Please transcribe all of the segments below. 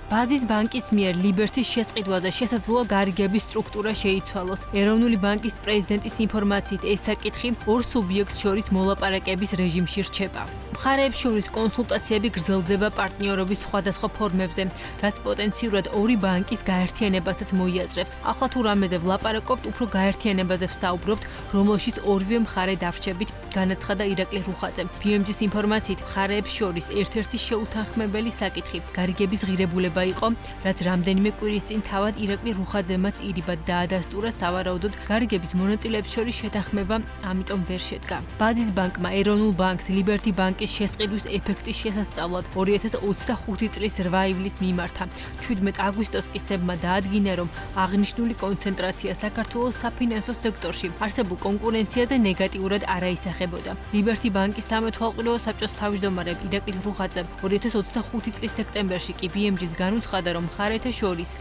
ბაზის ბანკის მიერ ლიბერთის შესყიდვაზე შესაძლოა გარიგების სტრუქტურა შეიცვალოს. ეროვნული ბანკის პრეზიდენტის ინფორმაციით ეს საკითხი ორ სუბიექტს შორის მოლაპარაკების რეჟიმში რჩება. მხარეებს შორის კონსულტაციები გრძელდება პარტნიორობის სხვადასხვა ფორმებზე, რაც პოტენციურად ორი ბანკის გაერთიანებასაც მოიაზრებს. ახლა თუ რამეზე ვლაპარაკობთ, უფრო გაერთიანებაზე ვსაუბრობთ, რომელშიც ორივე მხარე დარჩებით, განაცხადა ირაკლი რუხაძე. BMG-ის ინფორმაციით მხარეებს შორის ერთ-ერთი შეუთანხმებელი საკითხი გარიგების ღირებულება იყო, რაც რამდენიმე კვირის წინ თავად ირაკლი რუხაძემაც ირიბად დაადასტურა სავარაუდოდ გარიგების მონაწილეებს შორის შეთანხმება ამიტომ ვერ შედგა. ბაზის ბანკმა ეროვნულ ბანკს ლიბერთი ბანკის შესყიდვის ეფექტის შესასწავლად 2025 წლის 8 ივლისს მიმართა. 17 აგვისტოს კი სებმა დაადგინა, რომ აღნიშნული კონცენტრაცია საქართველოს საფინანსო სექტორში არსებულ კონკურენციაზე ნეგატიურად არაისახებოდა. ლიბერთი ბანკის სამეთვალყურეო საბჭოს თავმჯდომარე ირაკლი რუხაძემ 2025 წლის სექტემბერში კი BMG-ს განუცხადა, რომ მხარეთა შორის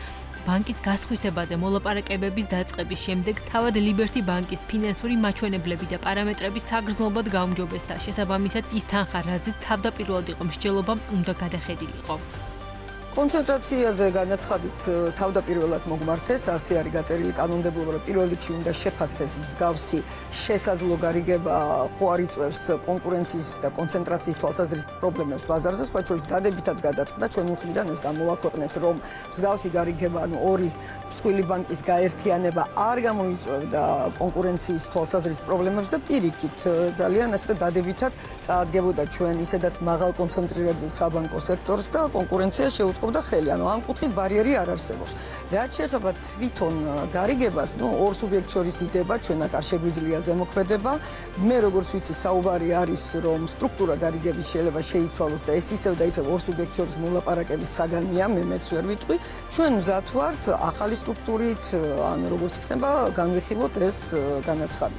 ბანკის გასხვისებაზე მოლაპარაკებების დაწყების შემდეგ თავად ლიბერთი ბანკის ფინანსური მაჩვენებლები და პარამეტრები საგრძნობლად გაუმჯობესდა. შესაბამისად, ის თანხა, რაზეც თავდაპირველად იყო მსჯელობა, უნდა გადახედილიყო. კონცენტრაციაზე განაცხადით თავდაპირველად მოგმართეს, ასე არის გაწერილი კანონმდებლობა, რომ პირველ რიგში უნდა შეფასდეს მსგავსი შესაძლო გარიგება ხო არ იწვევს კონკურენციის და კონცენტრაციის თვალსაზრისით პრობლემებს ბაზარზე, სხვა შორის დადებითად გადაწყდა ჩვენი მხრიდან ეს გამოვაქვეყნეთ, რომ მსგავსი გარიგება, ანუ ორი მსხვილი ბანკის გაერთიანება არ გამოიწვევდა კონკურენციის თვალსაზრისით პრობლემებს და პირიქით ძალიან ასე დადებითად წაადგებოდა ჩვენ ისედაც მაღალ კონცენტრირებულ საბანკო სექტორს და კონკურენცია შეუწყობდა და ხელი, ანუ ამ კუთხით ბარიერი არ არსებობს. რაც შეეხება თვითონ გარიგებას, ორ სუბიექტს შორის იდება, ჩვენ აქ არ შეგვიძლია ზემოქმედება. მე როგორც ვიცი, საუბარი არის, რომ სტრუქტურა გარიგების შეიძლება შეიცვალოს და ეს ისევ და ისევ ორ სუბიექტს შორის მოლაპარაკების საგანია, მეც ვერ ვიტყვი. ჩვენ მზად ვართ ახალი სტრუქტურით, ან როგორც იქნება, განვიხილოთ ეს განაცხადი.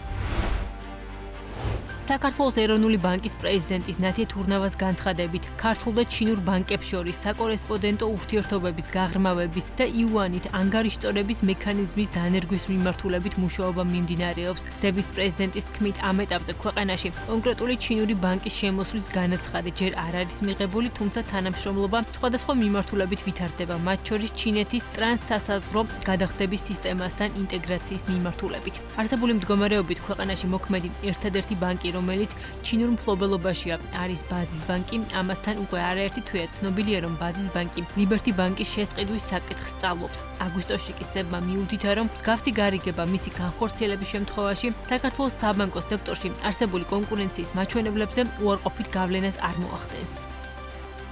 საქართველოს ეროვნული ბანკის პრეზიდენტის ნათია თურნავას განცხადებით, ქართულ და ჩინურ ბანკებს შორის საკორესპონდენტო ურთიერთობების გაღრმავების და იუანით ანგარიშწორების მექანიზმის დანერგვის მიმართულებით მუშაობა მიმდინარეობს. სების პრეზიდენტის თქმით, ამ ეტაპზე ქვეყანაში კონკრეტული ჩინური ბანკის შემოსვლის განაცხადი ჯერ არ არის მიღებული, თუმცა თანამშრომლობა სხვადასხვა მიმართულებით ვითარდება, მათ შორის ჩინეთის ტრანსსასაზღვრო გადახდების სისტემასთან ინტეგრაციის მიმართულებით. არსებული მდგომარეობით ქვეყანაში მოქმედი ერთადერთი ბანკი, რომელიც ჩინურ მფლობელობაშია, არის ბაზის ბანკი. ამასთან უკვე არაერთი თვეა ცნობილია, რომ ბაზის ბანკი ლიბერთი ბანკის შესყიდვის საკითხს სწავლობს. აგვისტოში კი სებმა მიუდითა, რომ მსგავსი გარიგება მისი განხორციელების შემთხვევაში საქართველოს საბანკო სექტორში არსებული კონკურენციის მაჩვენებლებზე უარყოფით გავლენას არ მოახდენს.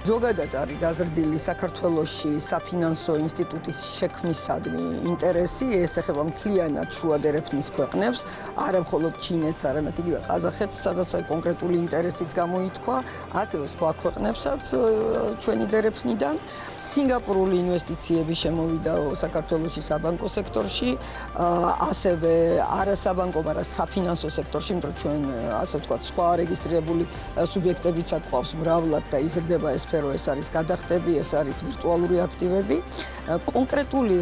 ზოგადად არის გაზრდილი საქართველოში საფინანსო ინსტიტუტის შექმნისადმი ინტერესი, ეს ეხება მთლიანად შუა დერეფნის ქვეყნებს, არა მხოლოდ ჩინეთს, არამედ იგივე ყაზახეთს, სადაც კონკრეტული ინტერესიც გამოითქვა, ასევე სხვა ქვეყნებსაც ჩვენი დერეფნიდან. სინგაპურული ინვესტიციები შემოვიდა საქართველოში საბანკო სექტორში, ასევე არასაბანკო, მაგრამ საფინანსო სექტორში, იმიტომ ჩვენ ასე ვთქვათ, სხვა რეგისტრირებული სუბიექტებიც აქ ყავს მრავლად და იზრდება ეს ეს არის გადახდები, ეს არის ვირტუალური აქტივები. კონკრეტული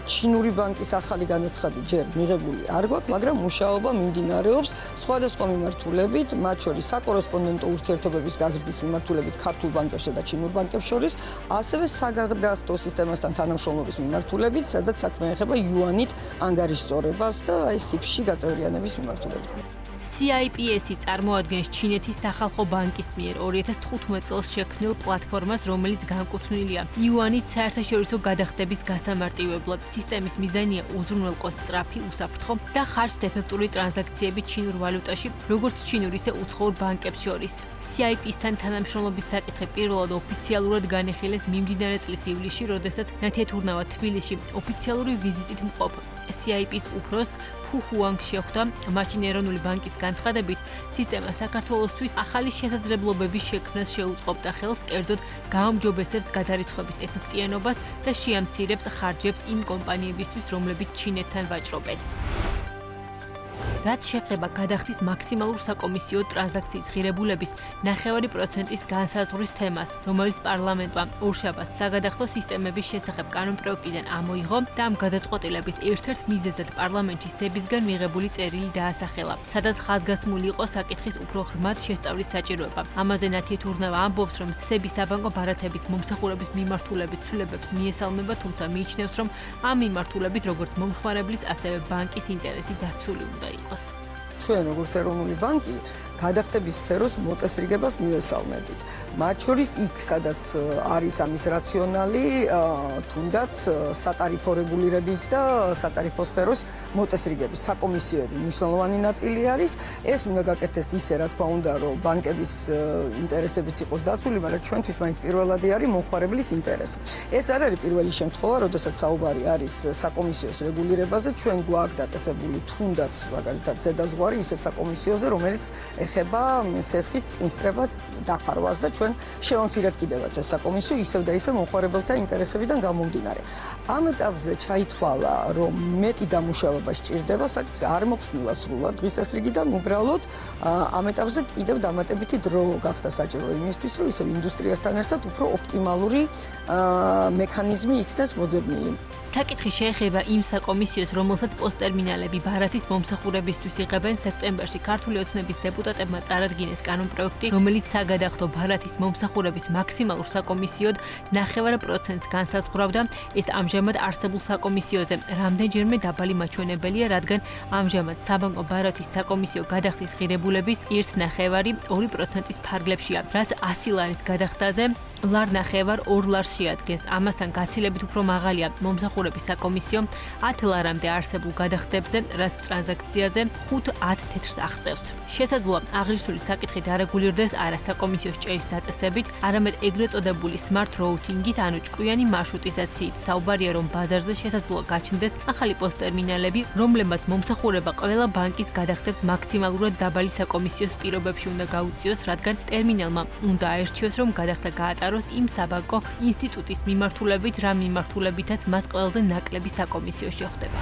ჩინური ბანკის ახალი განაცხადი ჯერ მიღებული არ გვაქვს, მაგრამ მუშაობა მიმდინარეობს სხვადასხვა მიმართულებით, მათ შორის საკორესპონდენტო ურთიერთობების გაზრდის მიმართულებით ქართულ ბანკებსა და ჩინურ ბანკებს შორის, ასევე საგადახდო სისტემასთან თანამშრომლობის მიმართულებით, სადაც საქმე ეხება იუანით ანგარიშწორებას და აი სიფში გაწევრიანების მიმართულებით. CIPS-ი წარმოადგენს ჩინეთის სახალხო ბანკის მიერ 2015 წელს შექმნილ პლატფორმას, რომელიც განკუთვნილია იუანით საერთაშორისო გადახდების გასამარტივებლად. სისტემის მიზანია უზრუნველყოს სწრაფი, უსაფრთხო და ხარჯ-ეფექტური ტრანზაქციები ჩინურ ვალუტაში, როგორც ჩინურ, ისე უცხოურ ბანკებს შორის. CIPS-თან თანამშრომლობის საკითხი პირველად ოფიციალურად განეხილეს მიმდინარე წლის ივლისში, როდესაც ნათია თურნავა თბილისში ოფიციალური ვიზიტით მყოფ CIPS უფროს ფუ ჰუანგ შეხვდა. მაშინ ეროვნული ბანკის განცხადებით, სისტემა საქართველოსთვის ახალი შესაძლებლობების შექმნას შეუწყობდა ხელს, კერძოდ გააუმჯობესებს გადარიცხვების ეფექტიანობას და შეამცირებს ხარჯებს იმ კომპანიებისთვის, რომლებიც ჩინეთთან ვაჭრობენ. რაც შეეხება გადახდის მაქსიმალურ საკომისიო ტრანზაქციის ღირებულების 9% განსაზღვრის თემას, რომელიც პარლამენტმა ორშაბათს საგადახდო სისტემების შესახებ კანონპროექტიდან ამოიღო და ამ გადაწყვეტილების ერთ-ერთ მიზეზად პარლამენტში სებისგან მიღებული წერილი დაასახელა, სადაც ხაზგასმული იყო საკითხის უფრო ღრმად შესწავლის საჭიროება. ამაზე ნათია თურნავა ამბობს, რომ სები საბანკო ბარათების მომსახურების მიმართულებით ცვლილებებს მიესალმება, თუმცა მიიჩნევს, რომ ამ მიმართულებით როგორც მომხმარებლის, ასევე ბანკის ინტერესი დაცული უნდა იყოს. ჩვენ როგორც ეროვნული ბანკი გადახდების სფეროს მოწესრიგებას მივესალმებით. მათ შორის იქ, სადაც არის ამის რაციონალი, თუნდაც სატარიფო რეგულირების და სატარიფო სფეროს მოწესრიგების საკომისიოები მნიშვნელოვანი ნაწილი არის. ეს უნდა გაკეთდეს ისე, რა თქმა უნდა, რომ ბანკების ინტერესებიც იყოს დაცული, მაგრამ ჩვენთვის მაინც პირველადი არის მომხმარებლის ინტერესი. ეს არ არის პირველი შემთხვევა, როდესაც საუბარი არის საკომისიოს რეგულირებაზე, ჩვენ გვაქვს დაწესებული თუნდაც მაგალითად ზედაზღვარი ისეთ საკომისიოზე, რომელიც ეხება სესხის წინსწრება დაფარვას და ჩვენ შევამცირეთ კიდევაც ეს საკომისიო ისევ და ისევ მომხმარებელთა ინტერესებიდან გამომდინარე. ამ ეტაპზე ჩაითვალა, რომ მეტი დამუშავება სჭირდება, საკითხი არ მოხსნილა სრულად დღის წესრიგიდან, უბრალოდ ამ ეტაპზე კიდევ დამატებითი დრო გახდა საჭირო იმისთვის, რომ ისევ ინდუსტრიასთან ერთად უფრო ოპტიმალური მექანიზმი იქნეს მოძებნილი. საკითხი შეეხება იმ საკომისიოს, რომელსაც პოსტერმინალები ბარათის მომსახურებისთვის იღებენ. სექტემბერში ქართული ოცნების დეპუტატებმა წარადგინეს კანონპროექტი, რომელიც საგადახდო ბარათის მომსახურების მაქსიმალურ საკომისიოდ 9% განსაზღვრავდა. ეს ამჟამად არსებულ საკომისიოზე რამდენჯერმე დაბალი მაჩვენებელია, რადგან ამჟამად საბანკო ბარათის საკომისიო გადახდის ღირებულების 1,9-2% ფარგლებშია, რაც 100 ლარის გადახდაზე ლარ 9 2 ლარს შეადგენს. ამასთან გაცილებით უფრო მაღალია მომსახურების საკომისიო 10 ლარამდე არსებულ გადახდებზე, რაც ტრანზაქციაზე 5-10 თეთრს აღწევს. შესაძლოა აღნიშნული საკითხი დარეგულირდეს არა საკომისიო ჭერის დაწესებით, არამედ ეგრეთ წოდებული smart routing-ით, ანუ ჭკვიანი მარშრუტიზაციით. საუბარია, რომ ბაზარზე შესაძლოა გაჩნდეს ახალი პოსტერმინალები, რომლებმაც მომსახურება ყველა ბანკის გადახდებს მაქსიმალურად დაბალი საკომისიოს პირობებში უნდა გაუწიოს, რადგან ტერმინალმა უნდა აერჩიოს, რომ გადახდა გაატაროს იმ საბანკო ინსტიტუტის მიმართულებით, რა მიმართულებითაც მას ყველაზე ნაკლები საკომისიო შეხვდება.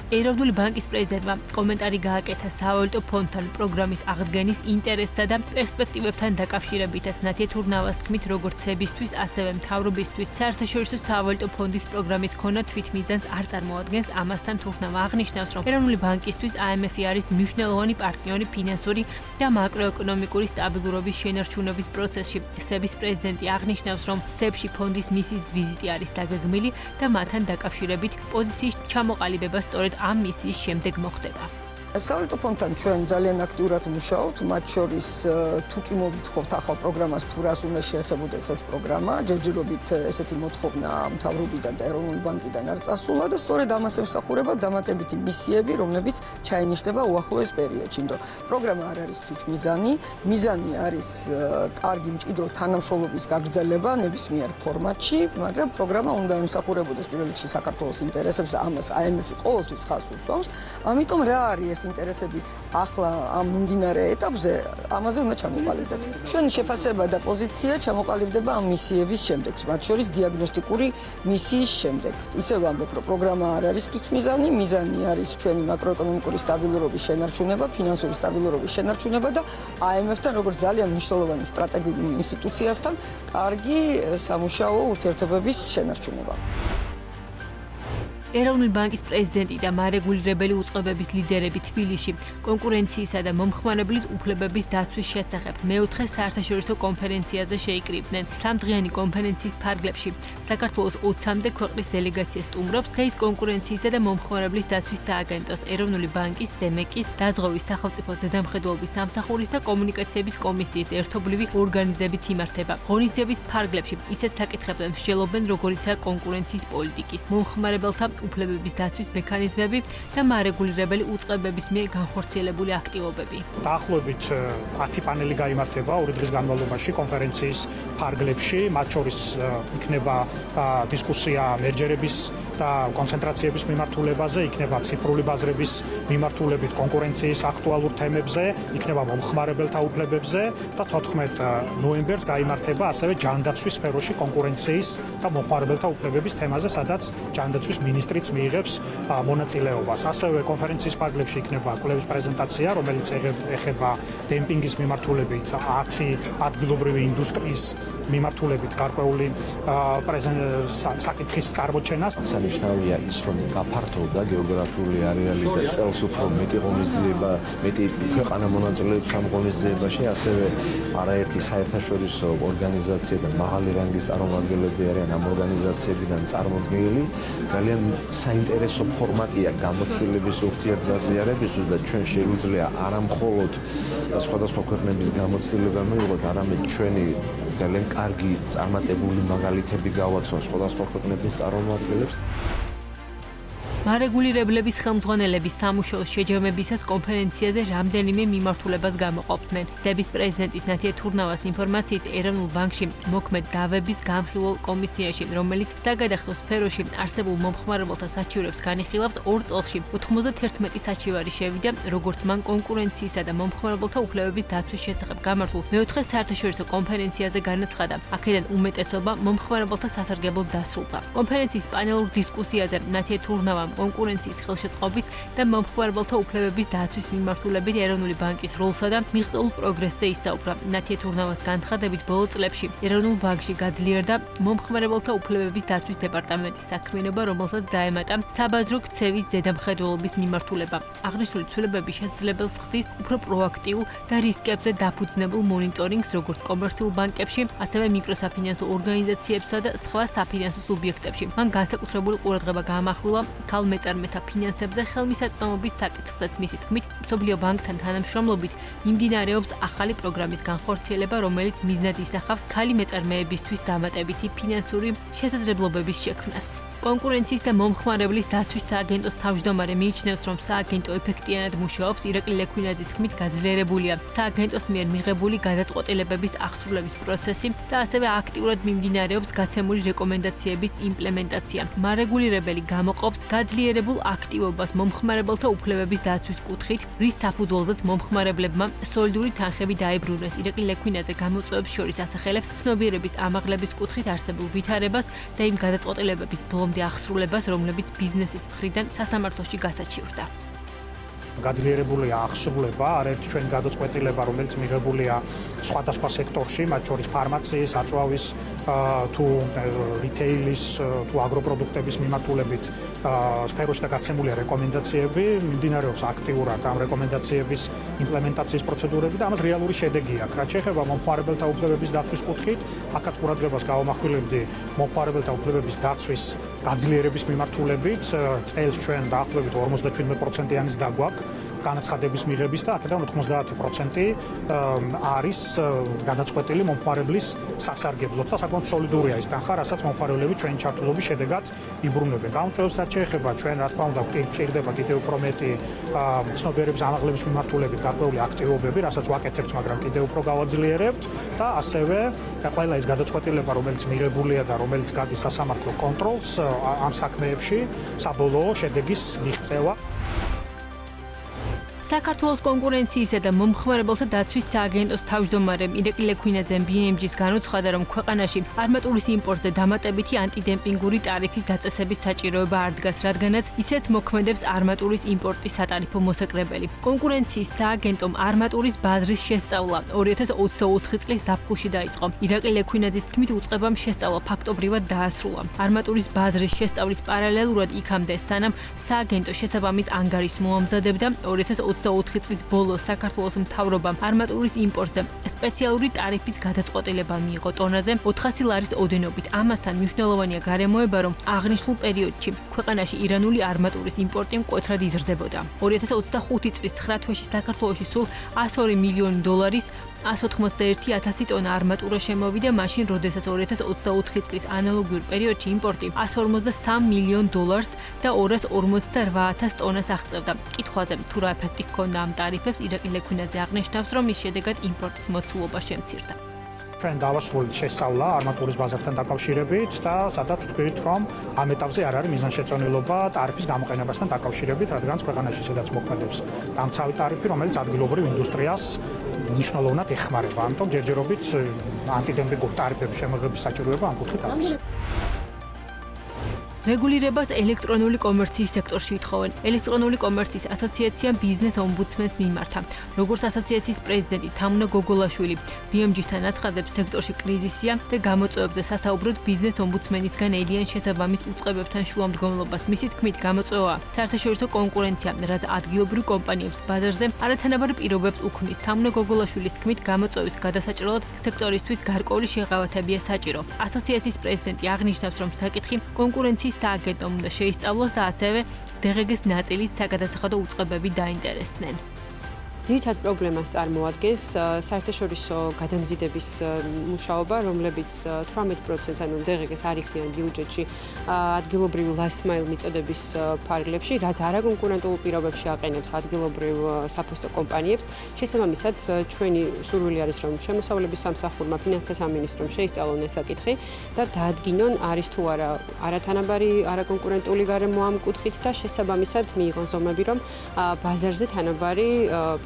ეროვნული ბანკის პრეზიდენტმა კომენტარი გააკეთა სავალუტო ფონდთან პროგრამის აღდგენის ინტერესსა და პერსპექტივებთან დაკავშირებითაც. ნათია თურნავას თქმით, როგორც სებისთვის, ასევე მთავრობისთვის საერთაშორისო სავალუტო ფონდის პროგრამის ქონა თვითმიზანს არ წარმოადგენს. ამასთან თურნავა აღნიშნავს, რომ ეროვნული ბანკისთვის IMF-ი არის მნიშვნელოვანი პარტნიორი ფინანსური და მაკროეკონომიკური სტაბილურობის შენარჩუნების პროცესში. სების პრეზიდენტი აღნიშნავს, რომ სებში ფონდის მისიის ვიზიტი არის დაგეგმილი და მათთან დაკავშირებით პოზიციის ჩამოყალიბება სწორედ ამ მისიის შემდეგ მოხდება. სავალუტო ფონდთან ჩვენ ძალიან აქტიურად მუშაობთ, მათ შორის თუ კი მოვითხოვთ ახალ პროგრამას, თუ რას უნდა შეეხებოდეს ეს პროგრამა, ჯერჯერობით ესეთი მოთხოვნა მთავრობიდან და ეროვნული ბანკიდან არ წასულა და სწორედ ამას ემსახურება დამატებითი მისიები, რომლებიც ჩაინიშნება უახლოეს პერიოდში. პროგრამა არ არის თვითმიზანი, მიზანი არის კარგი მჭიდრო თანამშრომლობის გაგრძელება ნებისმიერ ფორმატში, მაგრამ პროგრამა უნდა ემსახურებოდეს პირველ რიგში საქართველოს ინტერესებს და ამას IMF-ი ყოველთვის ხაზს უსვამს. ამიტომ რა არის ეს ინტერესები ახლა ამ მიმდინარე ეტაპზე, ამაზე უნდა ჩამოყალიბდეთ. ჩვენი შეფასება და პოზიცია ჩამოყალიბდება ამ მისიების შემდეგ, მათ შორის დიაგნოსტიკური მისიის შემდეგ. ისევ ამბობ, რომ პროგრამა არ არის თვითმიზანი, მიზანი არის ჩვენი მაკროეკონომიკური სტაბილურობის შენარჩუნება, ფინანსური სტაბილურობის შენარჩუნება და IMF-თან როგორც ძალიან მნიშვნელოვანი სტრატეგიული ინსტიტუციასთან კარგი სამუშაო ურთიერთობების შენარჩუნება. ეროვნული ბანკის პრეზიდენტი და მარეგულირებელი უწყებების ლიდერები თბილისში კონკურენციისა და მომხმარებლის უფლებების დაცვის შესახებ მეოთხე საერთაშორისო კონფერენციაზე შეიკრიბნენ. სამდღიანი კონფერენციის ფარგლებში საქართველოს 20-მდე ქვეყნის დელეგაცია სტუმრობს და ის კონკურენციისა და მომხმარებლის დაცვის სააგენტოს, ეროვნული ბანკის, სემეკის, დაზღვევის სახელმწიფო ზედამხედველობის სამსახურის და კომუნიკაციების კომისიის ერთობლივი ორგანიზებით იმართება. ღონისძიების ფარგლებში ისეთ საკითხებზე მსჯელობენ, როგორიცაა კონკურენციის პოლიტიკის, მომხმარებელთა უფლებების დაცვის მექანიზმები და მარეგულირებელი უწყებების მიერ განხორციელებული აქტივობები. დაახლოებით 10 პანელი გაიმართება 2 დღის განმავლობაში კონფერენციის ფარგლებში, მათ შორის იქნება დისკუსია მერჯერების და კონცენტრაციების მიმართულებაზე, იქნება ციფრული ბაზრების მიმართულებით კონკურენციის აქტუალურ თემებზე, იქნება მომხმარებელთა უფლებებზე და 14 ნოემბერს გაიმართება ასევე ჯანდაცვის სფეროში კონკურენციის და მომხმარებელთა უფლებების თემაზე, სადაც ჯანდაცვის მინისტრი მინისტრიც მიიღებს მონაწილეობას. ასევე კონფერენციის ფარგლებში იქნება კვლევის პრეზენტაცია, რომელიც ეხება დემპინგის მიმართულებით 10 ადგილობრივი ინდუსტრიის მიმართულებით გარკვეული საკითხის წარმოჩენას. სანიშნავია ის, რომ გაფართოვდა გეოგრაფიული არეალი და წელს უფრო მეტი ღონისძიება, მეტი ქვეყანა მონაწილეობს ამ ღონისძიებაში, ასევე არაერთი საერთაშორისო ორგანიზაცია და მაღალი რანგის წარმომადგენლები არიან ამ ორგანიზაციებიდან წარმოდგენილი. ძალიან საინტერესო ფორმატია გამოცდილების ურთიერთგაზიარებისთვის და ჩვენ შეგვიძლია არა მხოლოდ სხვადასხვა ქვეყნების გამოცდილება მივიღოთ, არამედ ჩვენი ძალიან კარგი წარმატებული მაგალითები გავაცნოთ სხვადასხვა ქვეყნების წარმომადგენლებს. მარეგულირებლების ხელმძღვანელების სამუშაოს შეჯამებისას კონფერენციაზე რამდენიმე მიმართულებას გამოყოფდნენ. სების პრეზიდენტის ნათია თურნავას ინფორმაციით, ეროვნულ ბანკში მოქმედ დავების განხილულ კომისიაში, რომელიც საგადახდო სფეროში არსებულ მომხმარებელთა საჩივრებს განიხილავს, 2 წელში 91 საჩივარი შევიდა, როგორც მან კონკურენციისა და მომხმარებელთა უფლებების დაცვის შესახებ გამართულ მეოთხე საერთაშორისო კონფერენციაზე განაცხადა. აქედან უმეტესობა მომხმარებელთა სასარგებლოდ დასრულდა. კონფერენციის პანელურ დისკუსიაზე ნათია თურნავა კონკურენციის ხელშეწყობის და მომხმარებელთა უფლებების დაცვის მიმართულებით ეროვნული ბანკის როლსა და მიღწეულ პროგრესზე ისაუბრა. ნათია თურნავას განცხადებით, ბოლო წლებში ეროვნულ ბანკში გაძლიერდა მომხმარებელთა უფლებების დაცვის დეპარტამენტის საქმიანობა, რომელსაც დაემატა საბაზრო ქცევის ზედამხედველობის მიმართულება. აღნიშნული ცვლილებები შესაძლებელს ხდის უფრო პროაქტიულ და რისკებზე დაფუძნებულ მონიტორინგს, როგორც კომერციულ ბანკებში, ასევე მიკროსაფინანსო ორგანიზაციებსა და სხვა საფინანსო სუბიექტებში. მან განსაკუთრებული ყურადღება გაამახვილა მეწარმეთა ფინანსებზე ხელმისაწვდომობის საკითხსაც. მისი თქმით, მსოფლიო ბანკთან თანამშრომლობით მიმდინარეობს ახალი პროგრამის განხორციელება, რომელიც მიზნად ისახავს ქალი მეწარმეებისთვის დამატებითი ფინანსური შესაძლებლობების შექმნას. კონკურენციის და მომხმარებლის დაცვის სააგენტოს თავმჯდომარე მიიჩნევს, რომ სააგენტო ეფექტიანად მუშაობს. ირაკლი ლექვინაძის თქმით, გაძლიერებულია სააგენტოს მიერ მიღებული გადაწყვეტილებების აღსრულების პროცესი და ასევე აქტიურად მიმდინარეობს გაცემული რეკომენდაციების იმპლემენტაცია. მარეგულირებელი გამოყოფს გაძლიერებულ აქტივობას მომხმარებელთა უფლებების დაცვის კუთხით, რის საფუძველზეც მომხმარებლებმა სოლიდური თანხები დაებრუნეს. ირაკლი ლექვინაძე გამოწვევებს შორის ასახელებს ცნობიერების ამაღლების კუთხით არსებულ ვითარებას და იმ გადაწყვეტილებების ბოლომდე აღსრულებას, რომლებიც ბიზნესის მხრიდან სასამართლოში გასაჩივრდა. გაძლიერებულია აღსრულება, არაერთი ჩვენი გადაწყვეტილება, რომელიც მიღებულია სხვადასხვა სექტორში, მათ შორის ფარმაციის, აწვავის თუ რიტეილის თუ აგროპროდუქტების მიმართულებით სფეროში და გაცემულია რეკომენდაციები, მიმდინარეობს აქტიურად ამ რეკომენდაციების იმპლემენტაციის პროცედურები და ამას რეალური შედეგი აქვს. რაც შეეხება მომხმარებელთა უფლებების დაცვის კუთხით, აქაც ყურადღებას გავამახვილებდი მომხმარებელთა უფლებების დაცვის გაძლიერების მიმართულებით. წელს ჩვენ დაახლოებით 57%-იანის დაგვაქვს განაცხადების მიღების და აქედან 90% არის გადაწყვეტილი მომხმარებლის სასარგებლოდ და საკმაოდ სოლიდურია ის თანხა, რასაც მომხმარებლები ჩვენი ჩართულობის შედეგად იბრუნებენ. გამომწვევს რაც შეეხება ჩვენ რა თქმა უნდა გვჭირდება კიდევ უფრო მეტი ცნობიერების ამაღლების მიმართულებით გარკვეული აქტივობები, რასაც ვაკეთებთ, მაგრამ კიდევ უფრო გავაძლიერებთ და ასევე ყველა ის გადაწყვეტილება, რომელიც მიღებულია და რომელიც გადის სასამართლო კონტროლს ამ საქმეებში, საბოლოო შედეგის მიღწევა. საქართველოს კონკურენციისა და მომხმარებელთა დაცვის სააგენტოს თავმჯდომარემ ირაკლი ლექვინაძემ BMG-ს განუცხადა, რომ ქვეყანაში არმატურის იმპორტზე დამატებითი ანტიდემპინგური ტარიფის დაწესების საჭიროება არ დგას, რადგანაც ისეც მოქმედებს არმატურის იმპორტის სატარიფო მოსაკრებელი. კონკურენციის სააგენტომ არმატურის ბაზრის შესწავლა 2024 წლის ზაფხულში დაიწყო. ირაკლი ლექვინაძის თქმით, უწყებამ შესწავლა ფაქტობრივად დაასრულა. არმატურის ბაზრის შესწავლის პარალელურად იქამდე, სანამ სააგენტო შესაბამის ანგარიშს მოამზადებდა, 2024 წლის ბოლოს საქართველოს მთავრობამ არმატურის იმპორტზე სპეციალური ტარიფის გადაწყვეტილება მიიღო ტონაზე 400 ლარის ოდენობით. ამასთან მნიშვნელოვანია გარემოება, რომ აღნიშნულ პერიოდში ქვეყანაში ირანული არმატურის იმპორტი მკვეთრად იზრდებოდა. 2025 წლის 9 თვეში საქართველოში სულ 102 მილიონი დოლარის 181,000 ტონა არმატურა შემოვიდა, მაშინ, როდესაც 2024 წლის ანალოგიურ პერიოდში იმპორტი 153 მილიონ დოლარს და 248,000 ტონას აღწევდა. კითხვაზე თუ რა ეფექტი ჰქონდა ამ ტარიფებს, ირაკლი ლექვინაძე აღნიშნავს, რომ მის შედეგად იმპორტის მოცულობა შემცირდა. ჩვენ დავასრულეთ შესწავლა არმატურის ბაზართან დაკავშირებით და სადაც ვთქვით, რომ ამ ეტაპზე არ არის მიზანშეწონილობა ტარიფის გამოყენებასთან დაკავშირებით, რადგან ქვეყანაში სადაც მოქმედებს დამცავი ტარიფი, რომელიც ადგილობრივ ინდუსტრიას მნიშვნელოვნად ეხმარება. ამიტომ ჯერჯერობით ანტიდემპინგური ტარიფების შემოღების საჭიროება ამ კუთხით არის. რეგულირებას ელექტრონული კომერციის სექტორში ითხოვენ. ელექტრონული კომერციის ასოციაციამ ბიზნეს ომბუდსმენს მიმართა. როგორც ასოციაციის პრეზიდენტი თამუნა გოგოლაშვილი BMG-სთან აცხადებს, სექტორში კრიზისია და გამოწვევებზე სასაუბროდ ბიზნეს ომბუდსმენისგან ელიან შესაბამის უწყებებთან შუამდგომლობას. მისი თქმით, გამოწვევაა საერთაშორისო კონკურენცია, რაც ადგილობრივ კომპანიებს ბაზარზე არათანაბარ პირობებს უქმნის. თამუნა გოგოლაშვილის თქმით, გამოწვევის გადასაჭრელად სექტორისთვის გარკვეული შეღავათებია საჭირო. ასოციაციის პრეზიდენტი აღნიშნავს, რომ საკითხი კონკურენციის სააგენტომ უნდა შეისწავლოს და ასევე DGG-ს ნაწილით საგადასახადო უწყებები დაინტერესდნენ. ძირითად პრობლემას წარმოადგენს საერთაშორისო გადამზიდების მუშაობა, რომლებიც 18%, ანუ DGG-ს არ იხდიან ბიუჯეტში ადგილობრივი last mile მიწოდების ფარგლებში, რაც არაკონკურენტულ პირობებში აყენებს ადგილობრივ საფოსტო კომპანიებს. შესაბამისად, ჩვენი სურვილი არის, რომ შემოსავლების სამსახურმა, ფინანსთა სამინისტრომ შეისწავლონ ეს საკითხი და დაადგინონ, არის თუ არა არათანაბარი, არაკონკურენტული გარემო ამ კუთხით და შესაბამისად მიიღონ ზომები, რომ ბაზარზე თანაბარი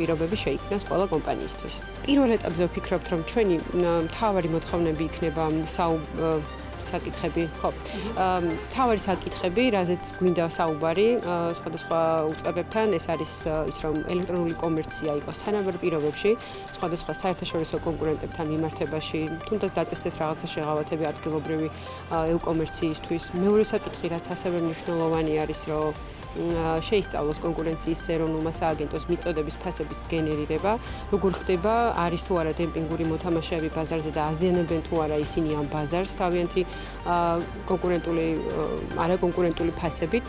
პირობები შეიქმნას ყველა კომპანიისთვის. პირველ ეტაპზე ვფიქრობთ, რომ ჩვენი მთავარი მოთხოვნები იქნება საკითხები, ხო. მთავარი საკითხები, რაზეც გვინდა საუბარი სხვადასხვა უწყებებთან, ეს არის ის, რომ ელექტრონული კომერცია იყოს თანაბარ პირობებში, სხვადასხვა საერთაშორისო კონკურენტებთან მიმართებაში, თუნდაც დაწესდეს რაღაცა შეღავათები ადგილობრივი ელ-კომერციისთვის. მეორე საკითხი, რაც ასევე მნიშვნელოვანი არის, რომ შეისწავლოს კონკურენციის ეროვნულმა სააგენტოს მიწოდების ფასების გენერირება, როგორ ხდება, არის თუ არა დემპინგური მოთამაშეები ბაზარზე და აზიანებენ თუ არა ისინი ამ ბაზარს თავიანთი არაკონკურენტული ფასებით.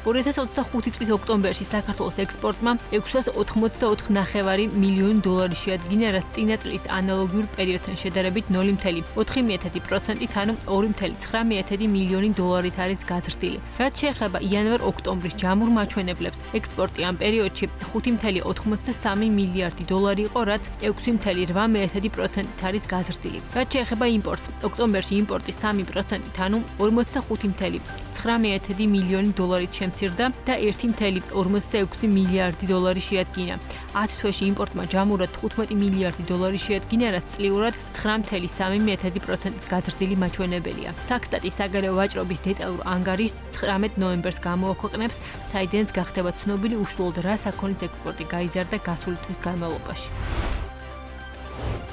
2025 წლის ოქტომბერში საქართველოს ექსპორტმა $684.9 მილიონი შეადგინა, რაც წინა წლის ანალოგიურ პერიოდთან შედარებით 0.4%-ით, ანუ $2.9 მილიონი არის გაზრდილი. რაც შეეხება იანვარ-ოქტომბრის ჯამურ მაჩვენებლებს, ექსპორტი ამ პერიოდში $5.83 მილიარდი იყო, რაც 6.8%-ით არის გაზრდილი. რაც შეეხება იმპორტს, ოქტომბერში იმპორტი 3%-ით, ანუ $45.9 მილიონი შემცირდა და $1.46 მილიარდი შეადგინა. 10 თვეში იმპორტმა ჯამურად $15 მილიარდი შეადგინა, რაც წლიურად 9.3%-ით გაზრდილი მაჩვენებელია. საქსტატი საგარეო ვაჭრობის დეტალურ ანგარიშს 19 ნოემბერს გამოაქვეყნებს, საიდანაც გახდება ცნობილი უშუალოდ რა საქონლის ექსპორტი გაიზარდა გასული თვის განმავლობაში.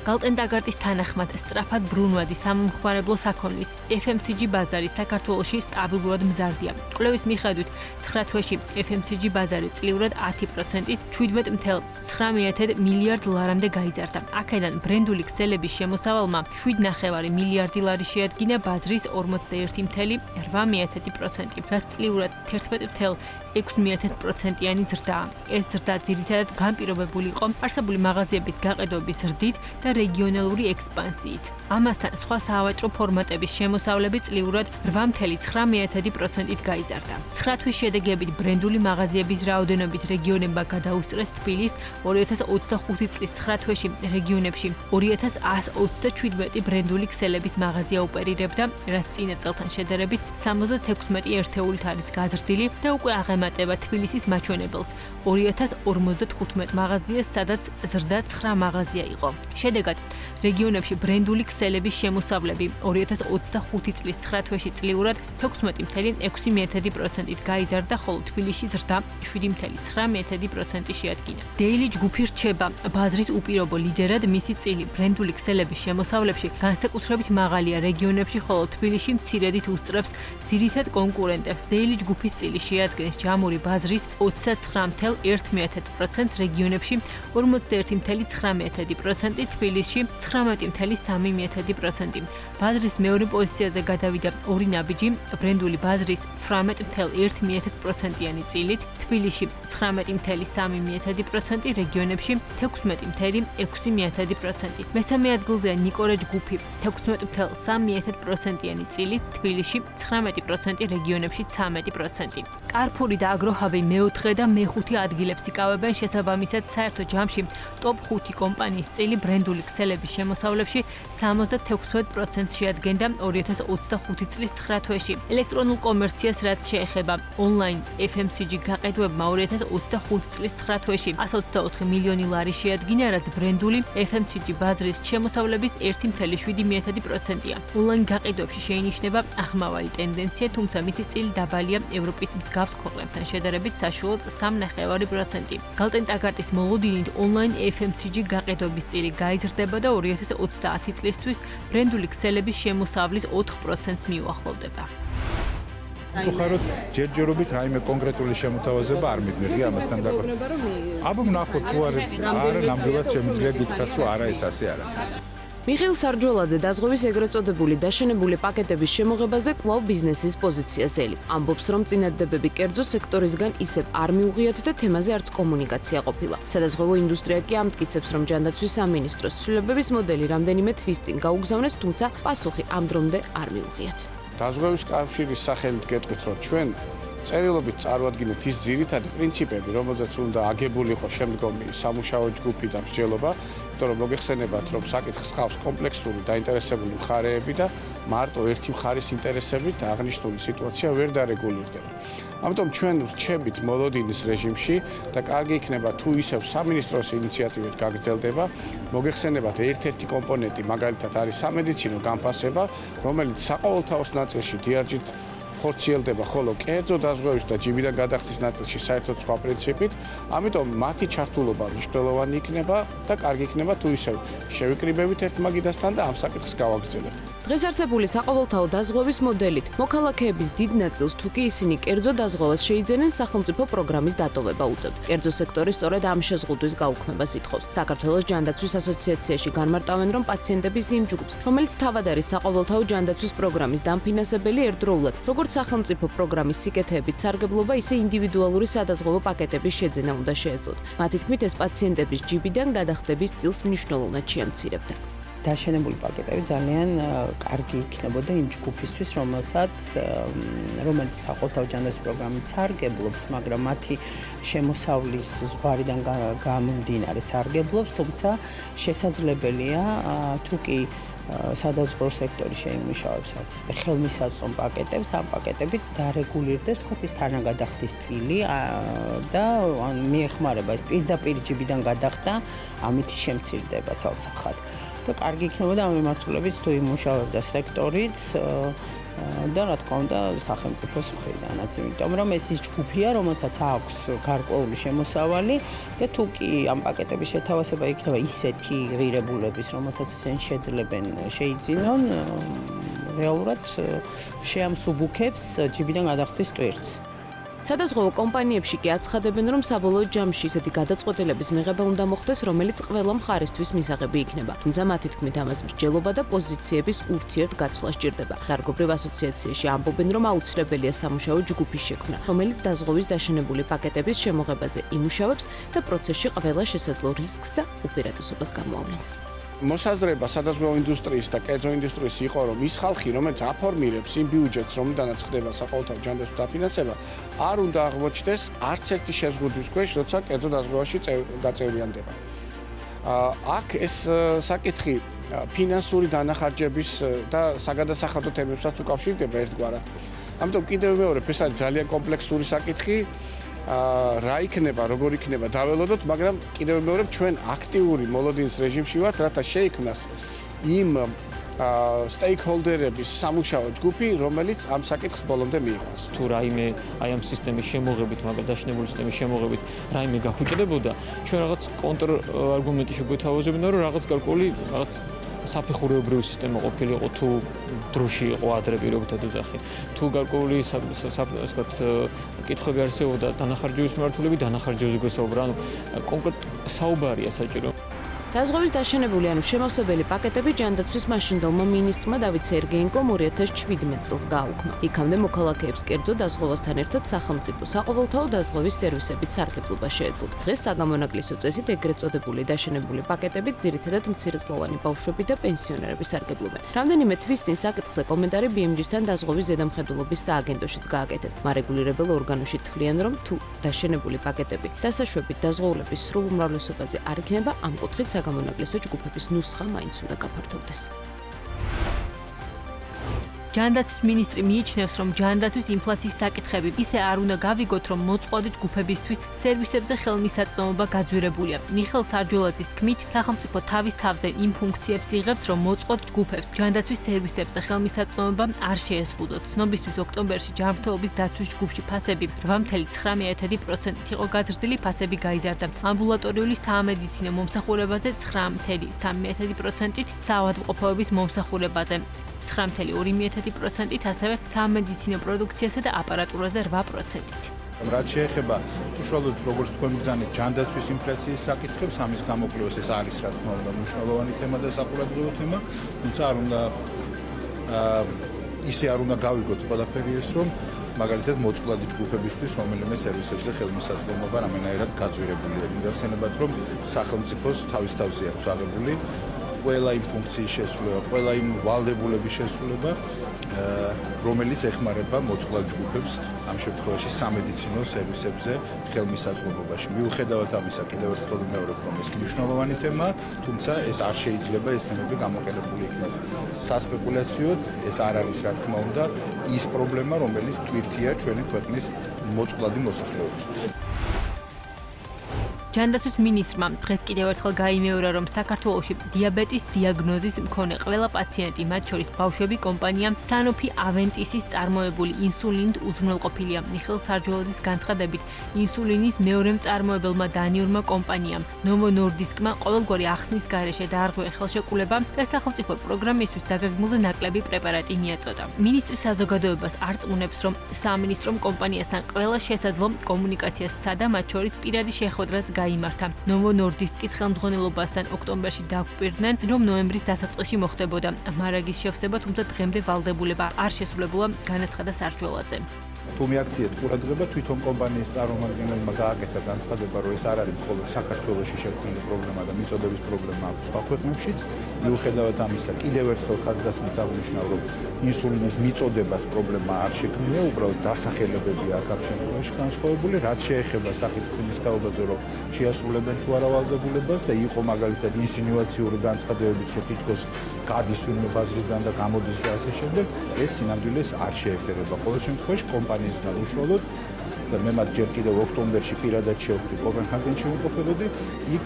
გალტენდაგარტის თანახმად სწრაფად ბრუნვადი სამომხმარებლო საქონლის FMCG ბაზარი საქართველოში სტაბილურად მზარდია. კვლევის მიხედვით 9 თვეში FMCG ბაზარი წლიურად 10%-ით $7.9 მილიარდამდე გაიზარდა. აქედან ბრენდული ქსელების შემოსავალმა $7.9 მილიარდი შეადგინა ბაზრის 41.8%, რაც წლიურად 11.6%-იანი ზრდაა. ეს ზრდა ძირითადად განპირობებული იყო არსებული მაღაზიების გაყიდვების ზრდით და რეგიონალური ექსპანსიით. ამასთან სხვა სავაჭრო ფორმატების შემოსავლები წლიურად 8.9%-ით გაიზარდა. 9 თვის შედეგებით ბრენდული მაღაზიების რაოდენობით რეგიონებმა გადაუსწრეს თბილის 2025 წლის 9 თვეში რეგიონებში 2127 ბრენდული ქსელების მაღაზია ოპერირებდა, რაც წინა წელთან შედარებით 76 ერთეულით არის გაზრდილი და უკვე აღემატება თბილისის მაჩვენებელს 2055 მაღაზიას, სადაც ზრდა 9 მაღაზია იყო. შედეგად, რეგიონებში ბრენდული ქსელების შემოსავლები 2025 წლის 9 თვეში წლიურად 16.6%-ით გაიზარდა, ხოლო თბილისში ზრდა 7.9% შეადგინა. Daily ჯგუფი რჩება ბაზრის უპირობო ლიდერად, მისი წილი ბრენდული ქსელების შემოსავლებში განსაკუთრებით მაღალია რეგიონებში, ხოლო თბილისში მცირედით უსწრებს ძირითად კონკურენტებს. Daily ჯგუფის წილი შეადგენს ჯამური ბაზრის 29.1%, რეგიონებში 41.9%, თბილისში 19.3%. ბაზრის მეორე პოზიციაზე გადავიდა ორი ნაბიჯი, ბრენდული ბაზრის 18.1%-იანი წილით, თბილისში 19.3%, რეგიონებში 16.6%. მესამე ადგილზეა ნიკორე ჯგუფი 16.3%-იანი წილით, თბილისში 19%, რეგიონებში 13%. კარფური და აგროჰაბი მეოთხე და მეხუთე ადგილებს იკავებენ, შესაბამისად საერთო ჯამში ტოპ 5 კომპანიის წილი ბრენდული ქსელების შემოსავლებში 76% შეადგენდა 2025 წლის 9 თვეში. ელექტრონულ კომერციას რაც შეეხება, ონლაინ FMCG გაყიდვებმა 2025 წლის 9 თვეში 124 მილიონი ლარი შეადგინა, რაც ბრენდული FMCG ბაზრის შემოსავლების 1.7%-ია. ონლაინ გაყიდვებში შეინიშნება ახმავალი ტენდენცია, თუმცა მისი წილი დაბალია ევროპის მსგავს ქვეყნებთან შედარებით საშუალოდ 3.5%. გალტენ ტაგარტის მოლოდინით ონლაინ FMCG გაყიდვების წილი გაიზრდება და 2030 წლისთვის ბრენდული ქსელების შემოსავლის 4%-ს მიუახლოვდება. უხაროდ ჯერჯერობით რაიმე კონკრეტული შემოთავაზება არ მიგმირდი ამასთან დაკავშირებით. აბა ვნახოთ თუ არა ნამდვილად შემიძლია გითხრათ რომ არა ეს ასე არა. მიხეილ სარჯოლაძე დაზღვევის ეგრეთ წოდებული დაშენებული პაკეტების შემოღებაზე კვლავ ბიზნესის პოზიციას ელის. ამბობს, რომ წინადადებები კერძო სექტორისგან ისევ არ მიუღიათ და თემაზე არც კომუნიკაცია ყოფილა. სადაზღვევო ინდუსტრია კი ამტკიცებს, რომ ჯანდაცვის სამინისტროს ცვლილებების მოდელი რამდენიმე თვის წინ გაუგზავნეს, თუმცა პასუხი ამ დრომდე არ მიუღიათ. დაზღვევის კავშირის სახელით გეტყვით, რომ ჩვენ წერილობით წარვადგინეთ ის ძირითადი პრინციპები, რომელზეც უნდა აგებული იყოს შემდგომი სამუშაო ჯგუფი და მსჯელობა, იმიტომ რომ მოგეხსენებათ, რომ საკითხს ხავს კომპლექსური დაინტერესებული მხარეები და მარტო ერთი მხარის ინტერესებით აღნიშნული სიტუაცია ვერ დარეგულირდება. ამიტომ ჩვენ ვრჩებით მოლოდინის რეჟიმში და კარგი იქნება თუ ისევ სამინისტროს ინიციატივით გაგრძელდება. მოგეხსენებათ, ერთ-ერთი კომპონენტი მაგალითად არის სამედიცინო განფასება, რომელიც საყოველთაოს ნაწილში დიარჯით ხორციელდება, ხოლო კერძო დაზღვევის და ჯიბიდან გადახდის ნაწილში საერთოდ სხვა პრინციპით. ამიტომ მათი ჩართულობა მნიშვნელოვანი იქნება და კარგი იქნება თუ ისევ შევიკრიბებით ერთ მაგიდასთან და ამ საკითხს გავაგრძელებთ. დღეს არსებული საყოველთაო დაზღვევის მოდელით მოქალაქეების დიდ ნაწილს თუ კი ისინი კერძო დაზღვევას შეიძენენ, სახელმწიფო პროგრამის დატოვება უწევთ. კერძო სექტორი სწორედ ამ შეზღუდვის გაუქმებას ითხოვს. საქართველოს ჯანდაცვის ასოციაციაში განმარტავენ, რომ პაციენტების იმ ჯგუფს, რომელიც თავად არის საყოველთაო ჯანდაცვის პროგრამის დამფინანსებელი, ერთდროულად, როგორც სახელმწიფო პროგრამის სიკეთეებით სარგებლობა, ისე ინდივიდუალური სადაზღვევო პაკეტების შეძენა უნდა შეეძლოთ. მათი თქმით, ეს პაციენტების ჯიბიდან გადახდების წილს მნიშვნელოვნად შეამცირებდა. დაშენებული პაკეტები ძალიან კარგი იქნებოდა იმ ჯგუფისთვის, რომელიც საყოველთაო ჯანდაცვის პროგრამით სარგებლობს, მაგრამ მათი შემოსავლის ზღვარიდან გამომდინარე სარგებლობს, თუმცა შესაძლებელია თუ კი სადაზღვევო სექტორი შეიმუშავებს და ხელმისაწვდომ პაკეტებს, ამ პაკეტებით დარეგულირდეს თქვათ ის თანაგადახდის წილი და მიეხმარება ეს პირდაპირ ჯიბიდან გადახდა, ამით შემცირდება ცალსახად. და კარგი იქნებოდა ამ მიმართულებით თუ იმუშავებდა სექტორიც და რა თქმა უნდა სახელმწიფოს მხრიდანაც, იმიტომ რომ ეს ის ჯგუფია, რომელსაც აქვს გარკვეული შემოსავალი და თუ კი ამ პაკეტების შეთავაზება იქნება ისეთი ღირებულების, რომელსაც ისინი შეძლებენ შეიძინონ, რეალურად შეამსუბუქებს ჯიბიდან გადახდის ტვირთს. სადაზღვევო კომპანიებში კი აცხადებენ, რომ საბოლოო ჯამში ისეთი გადაწყვეტილების მიღება უნდა მოხდეს, რომელიც ყველა მხარისთვის მისაღები იქნება. თუმცა მათი თქმით, ამას მსჯელობა და პოზიციების ურთიერთგაცვლა სჭირდება. დარგობრივ ასოციაციაში ამბობენ, რომ აუცილებელია სამუშაო ჯგუფის შექმნა, რომელიც დაზღვევის დაშენებული პაკეტების შემოღებაზე იმუშავებს და პროცესში ყველა შესაძლო რისკს და უპირატესობას გამოავლენს. მოსაზრება სადაზღვევო ინდუსტრიის და კერძო ინდუსტრიის იყო, რომ ის ხალხი, რომელიც აფორმირებს იმ ბიუჯეტს, რომლიდანაც ხდება საყოველთაო ჯანდაცვის დაფინანსება, არ უნდა აღმოჩნდეს არც ერთი შეზღუდვის ქვეშ, როცა კერძო დაზღვევაში გაწევრიანდება. აქ ეს საკითხი ფინანსური დანახარჯების და საგადასახადო თემებსაც უკავშირდება ერთგვარად. ამიტომ კიდევ მეორებ, ეს არის ძალიან კომპლექსური საკითხი. რა იქნება, როგორ იქნება დაველოდოთ, მაგრამ კიდევ მეორებ ჩვენ აქტიური მოლოდინის რეჟიმში ვართ, რათა შეიქმნას იმ სტეიქჰოლდერების სამუშაო ჯგუფი, რომელიც ამ საკითხს ბოლომდე მიიღოს. თუ რაიმე აი ამ სისტემის შემოღებით, მაგრამ დაშენებული სისტემის შემოღებით რაიმე გაფუჭდებოდა, ჩვენ რაღაც კონტრარგუმენტი შეგვეთავაზებინა, რომ რაღაც გარკვეული რაღაც საფეხურებრივი სისტემა ყოფილიყო თუ დროში იყო ადრე პირობითად ოძახი. თუ გარკვეული კითხვები არსებობდა დანახარჯების მიმართულებით, დანახარჯებზე გვესაუბრა, ანუ კონკრეტ საუბარია საჭირო. დაზღვევის დაშენებული ანუ შემავსებელი პაკეტები ჯანდაცვის მაშინდელმა მინისტრმა დავით სერგეენკომ 2017 წელს გააუქმა. იქამდე მოქალაქეებს კერძო დაზღვევასთან ერთად სახელმწიფო საყოველთაო დაზღვევის სერვისებით სარგებლობა შეეძლოთ. დღეს საგამონაკლისო წესით ეგრეთ წოდებული დაშენებული პაკეტებით ძირითადად მცირეწლოვანი ბავშვები და პენსიონერები სარგებლობენ. რამდენიმე თვის წინ საკითხზე კომენტარი BMG-თან დაზღვევის ზედამხედველობის სააგენტოშიც გააკეთეს. მარეგულირებელ ორგანოში თვლიან, რომ თუ დაშენებული პაკეტები დასაშვებით დაზღვეულების სრულ უმრავლესობაზე არ იქნება, ამ კუთხით საგამონაკლისო ჯგუფების ნუსხა მაინც უნდა გაფართოვდეს. ჯანდაცვის მინისტრი მიიჩნევს, რომ ჯანდაცვის ინფლაციის საკითხები ისე არ უნდა გავიგოთ, რომ მოწყვლადი ჯგუფებისთვის სერვისებზე ხელმისაწვდომობა გაძვირებულია. მიხელ სარჯოლაძის თქმით, სახელმწიფო თავის თავზე იმ ფუნქციებს იღებს, რომ მოწყვლად ჯგუფებს ჯანდაცვის სერვისებზე ხელმისაწვდომობა არ შეეზღუდოთ. ცნობისთვის ოქტომბერში ჯანმრთელობის დაცვის ჯგუფში ფასები 8.9% იყო გაზრდილი, ფასები გაიზარდა. ამბულატორიული საამედიცინო მომსახურებაზე 9.3%-ით, საავადმყოფოების მომსახურებაზე 9.2%-ით, ასევე სამედიცინო პროდუქციასა და აპარატურაზე 8%-ით. რაც შეეხება უშუალოდ როგორც თქვენ ბრძანეთ ჯანდაცვის ინფლაციის საკითხებს, ამის გამოკვლევას ეს არის რა თქმა უნდა მნიშვნელოვანი თემა და საყურადღებო თემა, თუმცა ისე არ უნდა გავიგოთ ყველაფერი ეს, რომ მაგალითად მოწყვლადი ჯგუფებისთვის რომელიმე სერვისებზე ხელმისაწვდომობა რამენაირად გაძვირებულია. მიგახსენებათ, რომ სახელმწიფოს თავის-თავზე აქვს აღებული ყველა იმ ფუნქციის შესრულება, ყველა იმ ვალდებულების შესრულება, რომელიც ეხმარება მოწყვლად ჯგუფებს ამ შემთხვევაში სამედიცინო სერვისებზე ხელმისაწვდომობაში. მიუხედავად ამისა, კიდევ ერთხელ ვიმეორებ, რომ ეს მნიშვნელოვანი თემაა, თუმცა ეს არ შეიძლება ეს თემები გამოყენებული იქნას სასპეკულაციოდ, ეს არ არის რა თქმა უნდა ის პრობლემა, რომელიც ტვირთია ჩვენი ქვეყნის მოწყვლადი მოსახლეობისთვის. ჯანდაცვის მინისტრმა დღეს კიდევ ერთხელ გაიმეორა, რომ საქართველოში დიაბეტის დიაგნოზის მქონე ყველა პაციენტი, მათ შორის ბავშვები, კომპანია Sanofi Aventis-ის წარმოებული ინსულინით უზრუნველყოფილია. მიხელ სარჯოლაძის განცხადებით, ინსულინის მეორე მწარმოებელმა დანიურმა კომპანიამ Novo Nordisk-მა ყოველგვარი ახსნის გარეშე დაარღვია ხელშეკრულება და სახელმწიფო პროგრამისთვის დაგეგმილზე ნაკლები პრეპარატი მიაწოდა. მინისტრი საზოგადოებას არწმუნებს, რომ სამინისტრომ კომპანიასთან ყველა შესაძლო კომუნიკაციას სცადა, მათ შორის პირადი შეხვედრაც გაიმართა. Novo Nordisk-ის ხელმძღვანელობასთან ოქტომბერში დაგვირდნენ, რომ ნოემბრის დასაწყისში მოხდებოდა მარაგის შევსება, თუმცა დღემდე ვალდებულება არ შესრულებულა, განაცხადა სარჯოლაძე. თუ მიაქციეთ ყურადღება, თვითონ კომპანიის წარმომადგენელმა გააკეთა განცხადება, რომ ეს არ არის მხოლოდ საქართველოში შექმნილი პრობლემა და მიწოდების პრობლემა აქვს სხვა ქვეყნებშიც. მიუხედავად ამისა, კიდევ ერთხელ ხაზგასმით აღნიშნავ, რომ ინსულინის მიწოდებას პრობლემა არ შექმნია, უბრალოდ დასახელებები აქ ამ შემთხვევაში განსხვავებული, რაც შეეხება სახით-ციმის თაობაზე, რომ შეასრულებენ თუ არა ვალდებულებას და იყო მაგალითად ინსინუაციური განცხადებებიც, რომ თითქოს გადის ვინმე ბაზრიდან და გამოდის და ასე შემდეგ, ეს სინამდვილეს არ შეეფერება. ყოველ შემთხვევაში კომპანიისგან უშუალოდ და მე მათ ჯერ კიდევ ოქტომბერში პირადად შევხვდი კოპენჰაგენში ვიმყოფებოდი, იქ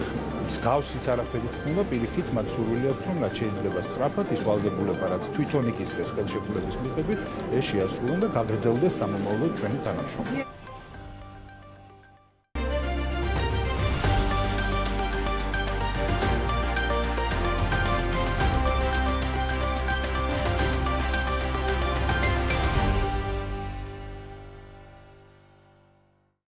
მსგავსიც არაფერი თქმა, პირიქით მათ სურვილი აქვს, რომ რაც შეიძლება სწრაფად ის ვალდებულება, რაც თვითონ იკისრეს ხელშეკრულების მიხედვით, ეს შეასრულონ და გაგრძელდეს სამომავლოდ ჩვენი თანამშრომლობა.